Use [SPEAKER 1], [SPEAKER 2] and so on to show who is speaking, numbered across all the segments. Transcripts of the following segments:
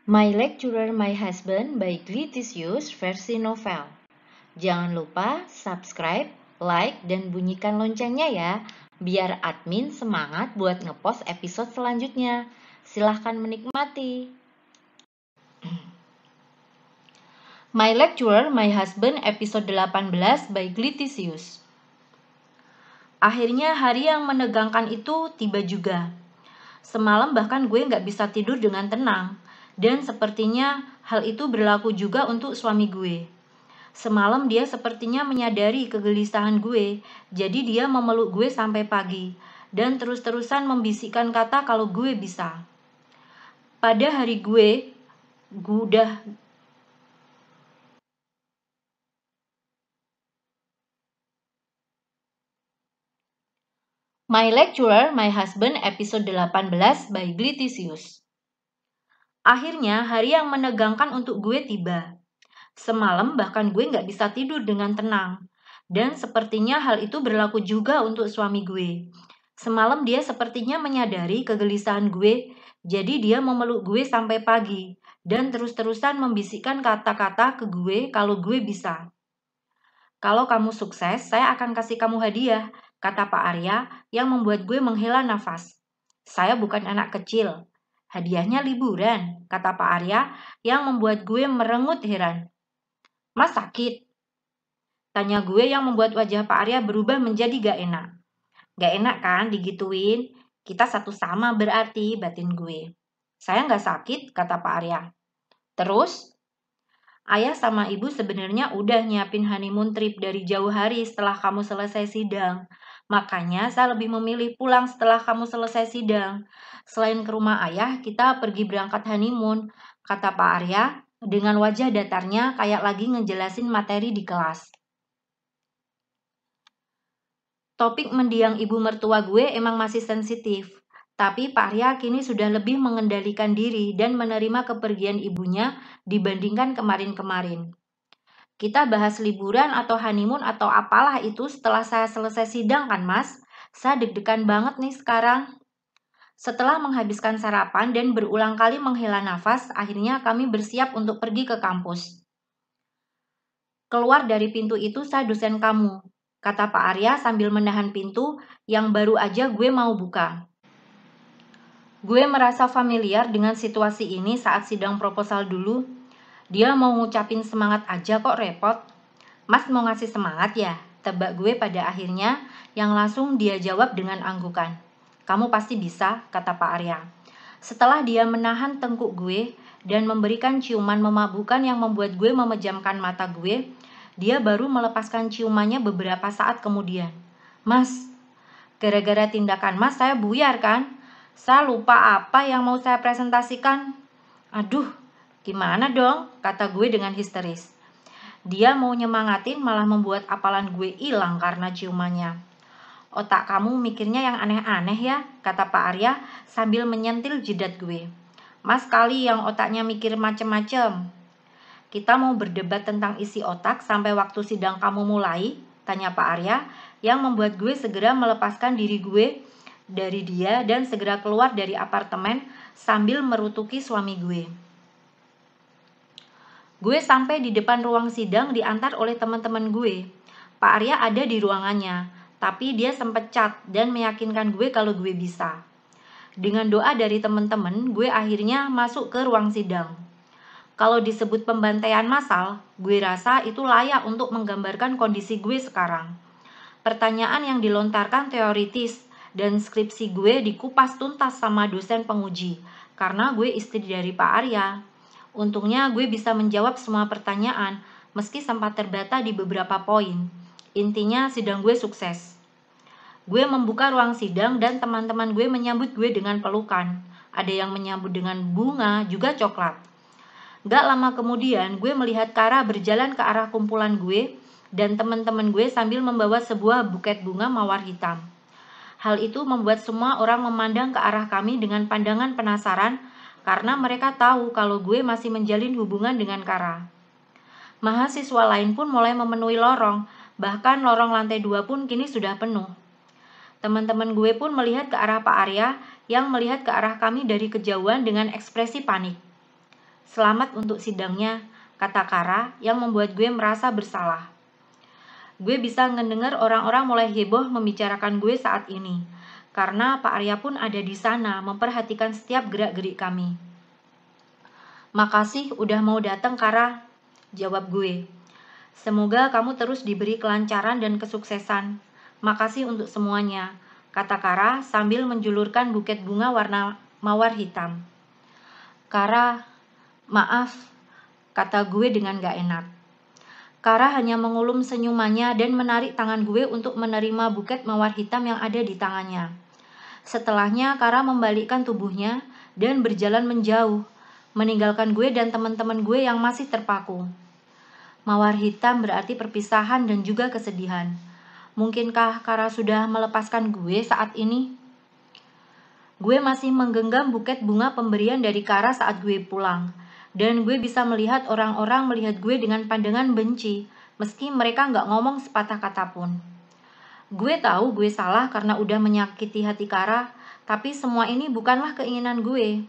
[SPEAKER 1] My Lecturer, My Husband by Glitisius versi novel. Jangan lupa subscribe, like, dan bunyikan loncengnya ya, biar admin semangat buat ngepost episode selanjutnya. Silahkan menikmati. My Lecturer, My Husband episode 18 by Glitisius. Akhirnya hari yang menegangkan itu tiba juga. Semalam bahkan gue gak bisa tidur dengan tenang. Dan sepertinya hal itu berlaku juga untuk suami gue. Semalam dia sepertinya menyadari kegelisahan gue, jadi dia memeluk gue sampai pagi. Dan terus-terusan membisikkan kata kalau gue bisa. Pada hari gue udah My Lecturer, My Husband episode 18 by Glitisius. Akhirnya hari yang menegangkan untuk gue tiba. Semalam bahkan gue gak bisa tidur dengan tenang. Dan sepertinya hal itu berlaku juga untuk suami gue. Semalam dia sepertinya menyadari kegelisahan gue, jadi dia memeluk gue sampai pagi. Dan terus-terusan membisikkan kata-kata ke gue kalau gue bisa. Kalau kamu sukses, saya akan kasih kamu hadiah, kata Pak Arya yang membuat gue menghela nafas. Saya bukan anak kecil. Hadiahnya liburan, kata Pak Arya yang membuat gue merengut heran. Mas sakit? Tanya gue yang membuat wajah Pak Arya berubah menjadi gak enak. Gak enak kan digituin? Kita satu sama berarti, batin gue. Saya gak sakit, kata Pak Arya. Terus? Ayah sama ibu sebenarnya udah nyiapin honeymoon trip dari jauh hari setelah kamu selesai sidang. Makanya saya lebih memilih pulang setelah kamu selesai sidang. Selain ke rumah ayah, kita pergi berangkat honeymoon, kata Pak Arya dengan wajah datarnya kayak lagi ngejelasin materi di kelas. Topik mendiang ibu mertua gue emang masih sensitif. Tapi Pak Arya kini sudah lebih mengendalikan diri dan menerima kepergian ibunya dibandingkan kemarin-kemarin. Kita bahas liburan atau honeymoon atau apalah itu setelah saya selesai sidang kan mas? Saya deg-degan banget nih sekarang. Setelah menghabiskan sarapan dan berulang kali menghela nafas, akhirnya kami bersiap untuk pergi ke kampus. Keluar dari pintu itu saya dosen kamu, kata Pak Arya sambil menahan pintu yang baru aja gue mau buka. Gue merasa familiar dengan situasi ini saat sidang proposal dulu. Dia mau ngucapin semangat aja kok repot. Mas mau ngasih semangat ya? Tebak gue pada akhirnya yang langsung dia jawab dengan anggukan. Kamu pasti bisa, kata Pak Arya. Setelah dia menahan tengkuk gue dan memberikan ciuman memabukkan yang membuat gue memejamkan mata gue, dia baru melepaskan ciumannya beberapa saat kemudian. Mas, gara-gara tindakan mas saya buyar kan? Saya lupa apa yang mau saya presentasikan. Aduh, gimana dong? Kata gue dengan histeris. Dia mau nyemangatin malah membuat apalan gue hilang karena ciumannya. Otak kamu mikirnya yang aneh-aneh ya, kata Pak Arya sambil menyentil jidat gue. Mas kali yang otaknya mikir macem-macem. Kita mau berdebat tentang isi otak sampai waktu sidang kamu mulai, tanya Pak Arya yang membuat gue segera melepaskan diri gue dari dia dan segera keluar dari apartemen sambil merutuki suami gue. Gue sampai di depan ruang sidang diantar oleh teman-teman gue. Pak Arya ada di ruangannya, tapi dia sempat cat dan meyakinkan gue kalau gue bisa. Dengan doa dari teman-teman, gue akhirnya masuk ke ruang sidang. Kalau disebut pembantaian massal, gue rasa itu layak untuk menggambarkan kondisi gue sekarang. Pertanyaan yang dilontarkan teoritis dan skripsi gue dikupas tuntas sama dosen penguji karena gue istri dari Pak Arya. Untungnya gue bisa menjawab semua pertanyaan meski sempat terbata di beberapa poin. Intinya sidang gue sukses. Gue membuka ruang sidang dan teman-teman gue menyambut gue dengan pelukan. Ada yang menyambut dengan bunga, juga coklat. Gak lama kemudian gue melihat Kara berjalan ke arah kumpulan gue dan teman-teman gue sambil membawa sebuah buket bunga mawar hitam. Hal itu membuat semua orang memandang ke arah kami dengan pandangan penasaran karena mereka tahu kalau gue masih menjalin hubungan dengan Kara. Mahasiswa lain pun mulai memenuhi lorong, bahkan lorong lantai 2 pun kini sudah penuh. Teman-teman gue pun melihat ke arah Pak Arya yang melihat ke arah kami dari kejauhan dengan ekspresi panik. Selamat untuk sidangnya, kata Kara yang membuat gue merasa bersalah. Gue bisa ngedenger orang-orang mulai heboh membicarakan gue saat ini, karena Pak Arya pun ada di sana memperhatikan setiap gerak-gerik kami. Makasih udah mau datang, Kara, jawab gue. Semoga kamu terus diberi kelancaran dan kesuksesan. Makasih untuk semuanya, kata Kara sambil menjulurkan buket bunga warna mawar hitam. Kara, maaf, kata gue dengan gak enak. Kara hanya mengulum senyumannya dan menarik tangan gue untuk menerima buket mawar hitam yang ada di tangannya. Setelahnya Kara membalikkan tubuhnya dan berjalan menjauh, meninggalkan gue dan teman-teman gue yang masih terpaku. Mawar hitam berarti perpisahan dan juga kesedihan. Mungkinkah Kara sudah melepaskan gue saat ini? Gue masih menggenggam buket bunga pemberian dari Kara saat gue pulang. Dan gue bisa melihat orang-orang melihat gue dengan pandangan benci, meski mereka nggak ngomong sepatah kata pun. Gue tahu gue salah karena udah menyakiti hati Kara, tapi semua ini bukanlah keinginan gue.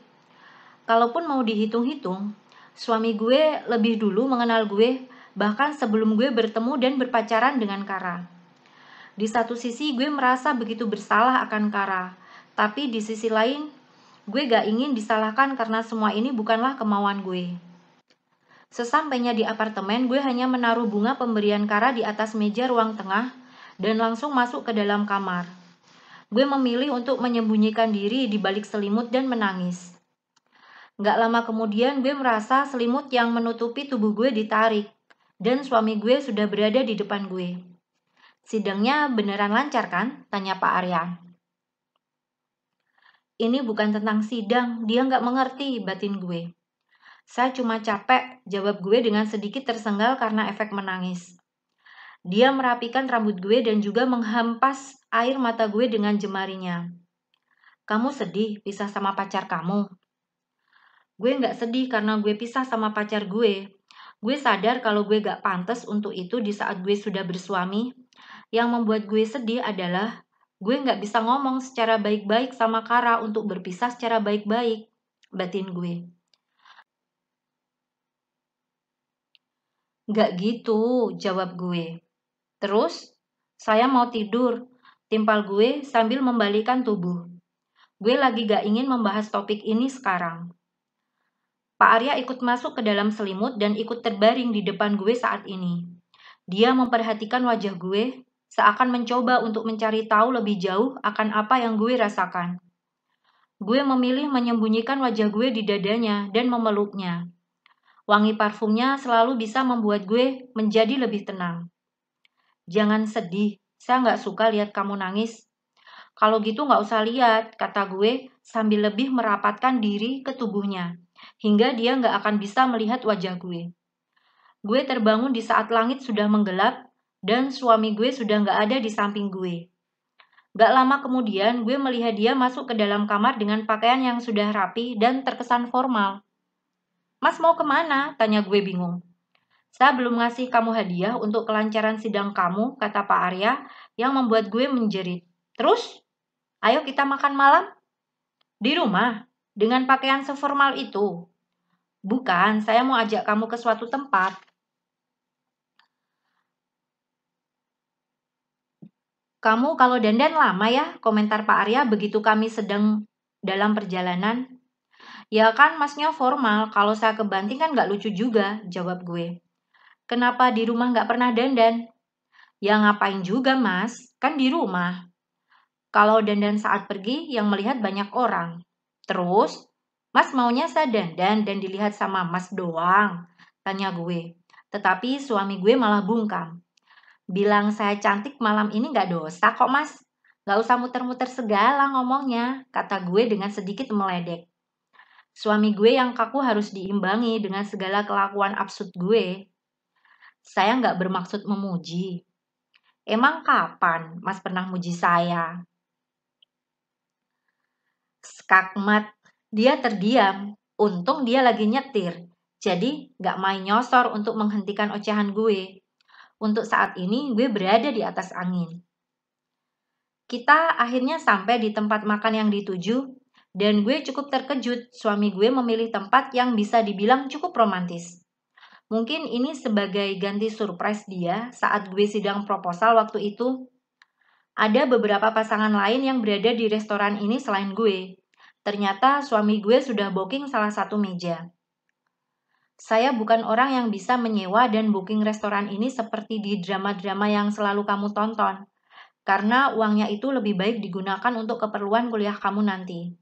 [SPEAKER 1] Kalaupun mau dihitung-hitung, suami gue lebih dulu mengenal gue, bahkan sebelum gue bertemu dan berpacaran dengan Kara. Di satu sisi gue merasa begitu bersalah akan Kara, tapi di sisi lain, gue gak ingin disalahkan karena semua ini bukanlah kemauan gue. Sesampainya di apartemen, gue hanya menaruh bunga pemberian Kara di atas meja ruang tengah dan langsung masuk ke dalam kamar. Gue memilih untuk menyembunyikan diri di balik selimut dan menangis. Gak lama kemudian gue merasa selimut yang menutupi tubuh gue ditarik, dan suami gue sudah berada di depan gue. Sidangnya beneran lancar kan? Tanya Pak Arya. Ini bukan tentang sidang, dia gak mengerti, batin gue. Saya cuma capek, jawab gue dengan sedikit tersenggal karena efek menangis. Dia merapikan rambut gue dan juga menghampas air mata gue dengan jemarinya. Kamu sedih pisah sama pacar kamu? Gue gak sedih karena gue pisah sama pacar gue. Gue sadar kalau gue gak pantas untuk itu di saat gue sudah bersuami. Yang membuat gue sedih adalah gue gak bisa ngomong secara baik-baik sama Kara untuk berpisah secara baik-baik, batin gue. Gak gitu, jawab gue. Terus, saya mau tidur, timpal gue sambil membalikkan tubuh. Gue lagi gak ingin membahas topik ini sekarang. Pak Arya ikut masuk ke dalam selimut dan ikut terbaring di depan gue saat ini. Dia memperhatikan wajah gue, seakan mencoba untuk mencari tahu lebih jauh akan apa yang gue rasakan. Gue memilih menyembunyikan wajah gue di dadanya dan memeluknya. Wangi parfumnya selalu bisa membuat gue menjadi lebih tenang. Jangan sedih, saya nggak suka lihat kamu nangis. Kalau gitu nggak usah lihat, kata gue sambil lebih merapatkan diri ke tubuhnya, hingga dia nggak akan bisa melihat wajah gue. Gue terbangun di saat langit sudah menggelap, dan suami gue sudah nggak ada di samping gue. Gak lama kemudian, gue melihat dia masuk ke dalam kamar dengan pakaian yang sudah rapi dan terkesan formal. Mas mau kemana? Tanya gue bingung. Saya belum ngasih kamu hadiah untuk kelancaran sidang kamu, kata Pak Arya, yang membuat gue menjerit. Terus? Ayo kita makan malam? Di rumah? Dengan pakaian seformal itu? Bukan, saya mau ajak kamu ke suatu tempat. Kamu kalau dandan lama ya, komentar Pak Arya begitu kami sedang dalam perjalanan. Ya kan masnya formal, kalau saya kebanting kan gak lucu juga, jawab gue. Kenapa di rumah gak pernah dandan? Ya ngapain juga mas, kan di rumah. Kalau dandan saat pergi yang melihat banyak orang. Terus, mas maunya saya dandan dan dilihat sama mas doang, tanya gue. Tetapi suami gue malah bungkam. Bilang saya cantik malam ini gak dosa kok mas. Gak usah muter-muter segala ngomongnya, kata gue dengan sedikit meledek. Suami gue yang kaku harus diimbangi dengan segala kelakuan absurd gue. Saya gak bermaksud memuji. Emang kapan mas pernah muji saya? Skakmat, dia terdiam. Untung dia lagi nyetir. Jadi gak main nyosor untuk menghentikan ocehan gue. Untuk saat ini gue berada di atas angin. Kita akhirnya sampai di tempat makan yang dituju Dan gue cukup terkejut suami gue memilih tempat yang bisa dibilang cukup romantis. Mungkin ini sebagai ganti surprise dia saat gue sidang proposal waktu itu. Ada beberapa pasangan lain yang berada di restoran ini selain gue. Ternyata suami gue sudah booking salah satu meja. Saya bukan orang yang bisa menyewa dan booking restoran ini seperti di drama-drama yang selalu kamu tonton. Karena uangnya itu lebih baik digunakan untuk keperluan kuliah kamu nanti.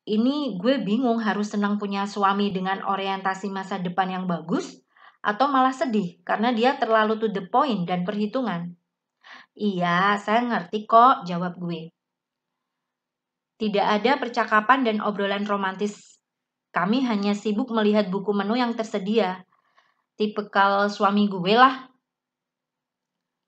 [SPEAKER 1] Ini gue bingung harus senang punya suami dengan orientasi masa depan yang bagus, atau malah sedih karena dia terlalu to the point dan perhitungan. Iya, saya ngerti kok, jawab gue. Tidak ada percakapan dan obrolan romantis. Kami hanya sibuk melihat buku menu yang tersedia. Tipikal suami gue lah.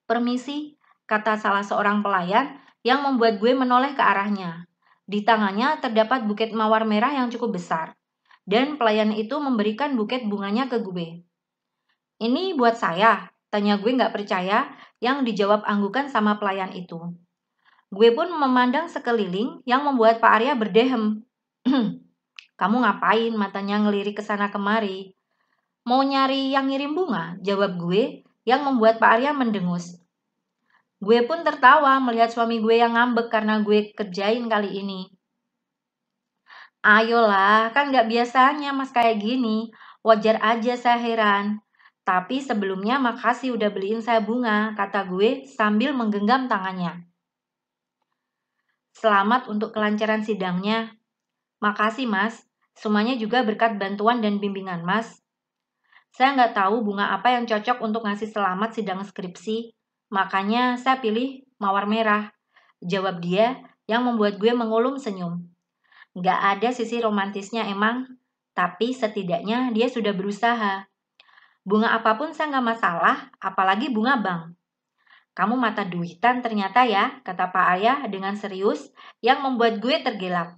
[SPEAKER 1] Permisi, kata salah seorang pelayan yang membuat gue menoleh ke arahnya. Di tangannya terdapat buket mawar merah yang cukup besar. Dan pelayan itu memberikan buket bunganya ke gue. Ini buat saya, tanya gue gak percaya yang dijawab anggukan sama pelayan itu. Gue pun memandang sekeliling yang membuat Pak Arya berdehem. Kamu ngapain? Matanya ngelirik ke sana kemari. Mau nyari yang ngirim bunga? Jawab gue yang membuat Pak Arya mendengus. Gue pun tertawa melihat suami gue yang ngambek karena gue kerjain kali ini. Ayolah, kan gak biasanya mas kayak gini. Wajar aja saya heran. Tapi sebelumnya makasih udah beliin saya bunga, kata gue sambil menggenggam tangannya. Selamat untuk kelancaran sidangnya. Makasih mas, semuanya juga berkat bantuan dan bimbingan mas. Saya nggak tahu bunga apa yang cocok untuk ngasih selamat sidang skripsi. Makanya saya pilih mawar merah. Jawab dia yang membuat gue mengulum senyum. Nggak ada sisi romantisnya emang, tapi setidaknya dia sudah berusaha. Bunga apapun saya nggak masalah, apalagi bunga bank. Kamu mata duitan ternyata ya, kata Pak Ayah dengan serius yang membuat gue tergelak.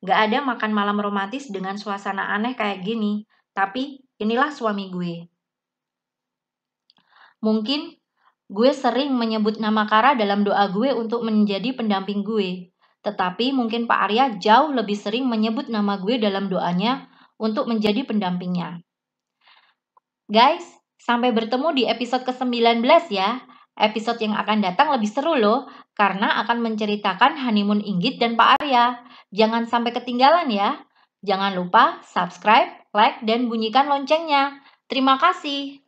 [SPEAKER 1] Nggak ada makan malam romantis dengan suasana aneh kayak gini, tapi inilah suami gue. Mungkin gue sering menyebut nama Kara dalam doa gue untuk menjadi pendamping gue. Tetapi mungkin Pak Arya jauh lebih sering menyebut nama gue dalam doanya untuk menjadi pendampingnya. Guys, sampai bertemu di episode ke-19 ya. Episode yang akan datang lebih seru loh, karena akan menceritakan honeymoon Inggit dan Pak Arya. Jangan sampai ketinggalan ya. Jangan lupa subscribe, like, dan bunyikan loncengnya. Terima kasih.